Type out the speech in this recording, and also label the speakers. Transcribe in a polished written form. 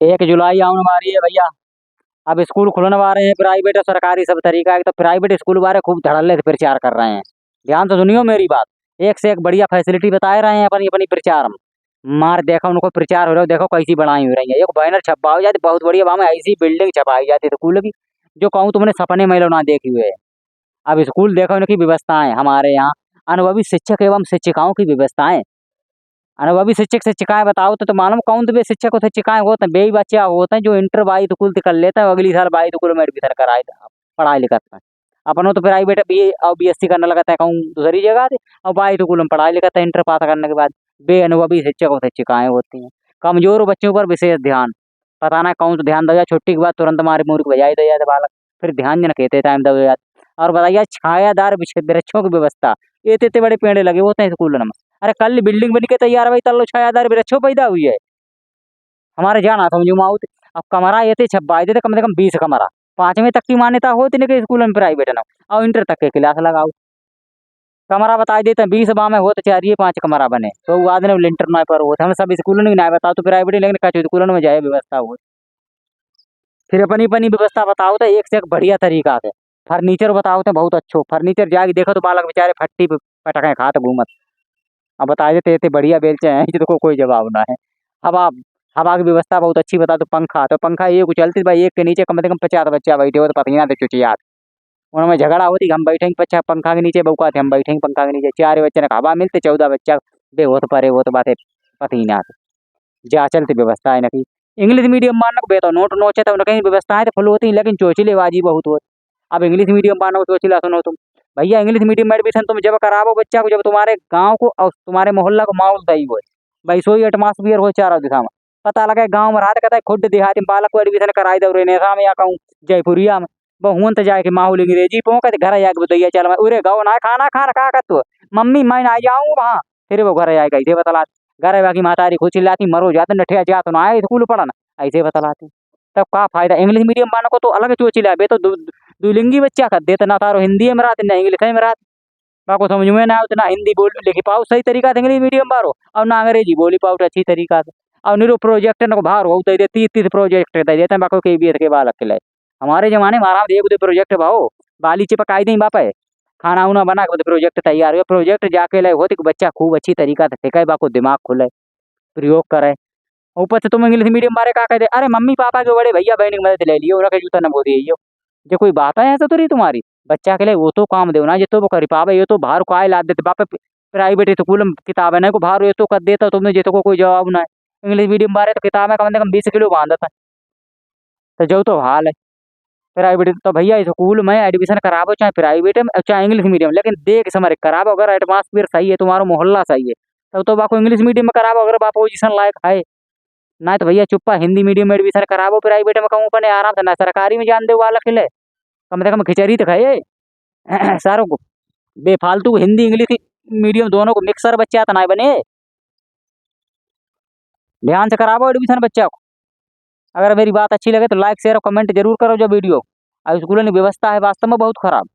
Speaker 1: 1 जुलाई आने वाली है भैया। अब स्कूल खुलने वाले हैं, प्राइवेट और सरकारी सब तरीका है। तो प्राइवेट स्कूल वाले खूब धड़ल्ले से प्रचार कर रहे हैं। ध्यान से सुनियो मेरी बात। एक से एक बढ़िया फैसिलिटी बताए रहे हैं अपनी अपनी प्रचार में। मार देखो उनको प्रचार हो रहा है, देखो कैसी बनाई हो रही है। एक बैनर छपा हो जाती बहुत बढ़िया, वहां में ऐसी बिल्डिंग छपाई जाती है स्कूल की, जो कहूँ तुमने सपने में लो ना देखी हुए है। अब स्कूल देखो इनकी व्यवस्थाएं हमारे यहाँ। अनुभवी शिक्षक एवं शिक्षिकाओं की व्यवस्थाएं। अनुभवी शिक्षक शिक्षिकाएं बताओ तो मालूम कौन तो वे शिक्षक और शिक्षिकाएं होते हैं, बेई बच्चे होते हैं जो इंटर बाई स्कूल कर लेते हैं, अगली साल बाई स्कूल में एडमिशन कराए पढ़ाई लिखते हैं। अपनों तो प्राइवेट बी और BSc करने लगता है कहूँ दूसरी जगह से, और बाई स्कूल में पढ़ाई लिखता है इंटर पास करने के बाद। बेअनुभवी शिक्षक और शिक्षिकाएं होती हैं। कमजोर बच्चों पर विशेष ध्यान। पता ना कौन तो ध्यान दिया, छुट्टी के बाद तुरंत हमारे मूर्ख बजाई दिया जाता बालक, फिर ध्यान न कहते टाइम दे जाते। और बताइए छायादार वृक्षों की व्यवस्था। ये इतने बड़े पेड़ लगे होते हैं स्कूल में। अरे कल बिल्डिंग बन के तैयार भाई, तल्लो छायादार वृक्षों पैदा हुई है हमारे जाना समझू माउत। अब कमरा ये थे छब्बाई देते कम से कम 20 कमरा। 5वीं तक की मान्यता होती नहीं कि स्कूल में प्राइवेट ना, और इंटर तक के क्लास लगाओ। कमरा बता देते हैं 20 बा में हो तो चाहिए 5 कमरा बने, तो वो आदमी लिंटर ना पर होते हम सब स्कूल नहीं ना बताओ तो प्राइवेट, लेकिन कचो स्कूल में जाए व्यवस्था हो। फिर अपनी अपनी व्यवस्था बताओ तो एक से एक बढ़िया तरीका से। फर्नीचर बताओ तो बहुत अच्छो फर्नीचर, जाके देखो तो बालक बेचारे फट्टी पे पटके खाते घूमत। अब बता देते इतने बढ़िया बेलचे हैं कि तो कोई जवाब ना है। हवा हवा की व्यवस्था बहुत अच्छी बता। तो पंखा ये कुछ चलती भाई, एक के नीचे कम से कम 50 बच्चा बैठे हो तो पसीना तो चुचियात। उनमें झगड़ा होती हम बैठेंगे पच्चा पंखा के नीचे, बउका थे हम बैठेंगे पंखा के नीचे, 4 बच्चे ने हवा मिलते 14 बच्चा बे होत परे हो तो बातें पसीना से। जा चलती व्यवस्था है नकी। इंग्लिश मीडियम मानक बे तो नोट नोचे तो कहीं व्यवस्थाएं तो फुल होती हैं, लेकिन चोचलेबाजी बहुत होती। अब इंग्लिश मीडियम मानो चोचला सुनो तुम। भैया इंग्लिश मीडियम में एडमिशन तुम जब करावो बच्चा को, जब तुम्हारे गांव को और तुम्हारे मोहल्ला को माहौल सही हो, भाई सोई एटमॉस्फियर हो चारों दिशा में। पता लगे गांव में रहा कहता है खुद देहात में बालक को एडमिशन कराई दो रेनेसा में या कहूँ जयपुरिया में, बहुन तो जाके माहौल अंग्रेजी पहुंच घर जाके बताइए चल मैं उरे गाँव ना खाना खाना खा कर तो मम्मी मैं ना जाऊँ वहाँ, फिर वो घर जाएगा ऐसे बतला। घर बाकी मातारी खुद चिल्लाती मरो जाते नठिया जा तो ना आए स्कूल पढ़ना, ऐसे बतलाती। तब का फायदा इंग्लिश मीडियम वालों को तो अलग चोचिला बे तो दुलिंगी बच्चा कर देते ना, तारो हिंदी में रात ना इंग्लिश में रात। बाको समझ में ना आते ना हिंदी बोल लिखी पाओ सही तरीका से इंग्लिश मीडियम बारो, और ना अंग्रेजी बोली पाओ अच्छी तरीका से। और निरो प्रोजेक्ट न बाहर हो दे 30 प्रोजेक्ट दे देते हैं बाको KBS के बालक के लिए। हमारे जमाने में आराम एक दो प्रोजेक्ट भाओ बाली चिपकाई दी बापे, खाना उना बना के प्रोजेक्ट तैयार हो, प्रोजेक्ट जाके ले होती बच्चा खूब अच्छी तरीका से सीखे, बाको दिमाग खुले प्रयोग करे। ऊपर से तुम इंग्लिश मीडियम बारे का कहते अरे मम्मी पापा के बड़े भैया बहन की मदद ले लियो, उनके जूता न बो दियो। जो कोई बात है ऐसा तो रही तुम्हारी बच्चा के लिए वो तो काम दो ना, जो तो वो करी पावे, ये तो बाहर को आए ला देते बापे। प्राइवेट स्कूल में किताब है ना को बाहर ये तो कर देता तुमने, जितो को कोई जवाब ना है। इंग्लिश मीडियम बारे तो किताब है कम से कम 20 किलो बांधता है, तो जो तो हाल है। प्राइवेट तो भैया स्कूल में एडमिशन करावो चाहे प्राइवेट में चाहे इंग्लिश मीडियम, लेकिन देख समझ करावो। अगर एटमॉस्फेयर सही है तुम्हारा मोहल्ला सही है तब तो बाको इंग्लिश मीडियम में करावो, अगर बाप पोजिशन लायक है। ना तो भैया चुप्पा हिंदी मीडियम में एडमिशन करावो, प्राइवेट में कहूँ अपने आराम से ना सरकारी में जान दो वाला के लिए, कम से कम खिचड़ी तो खाए। सारों को बेफालतू हिंदी इंग्लिश मीडियम दोनों को मिक्सर बच्चा तो ना बने। ध्यान से करावो एडमिशन बच्चा को। अगर मेरी बात अच्छी लगे तो लाइक शेयर और कमेंट जरूर करो जो वीडियो। और स्कूलों की व्यवस्था है वास्तव में बहुत खराब।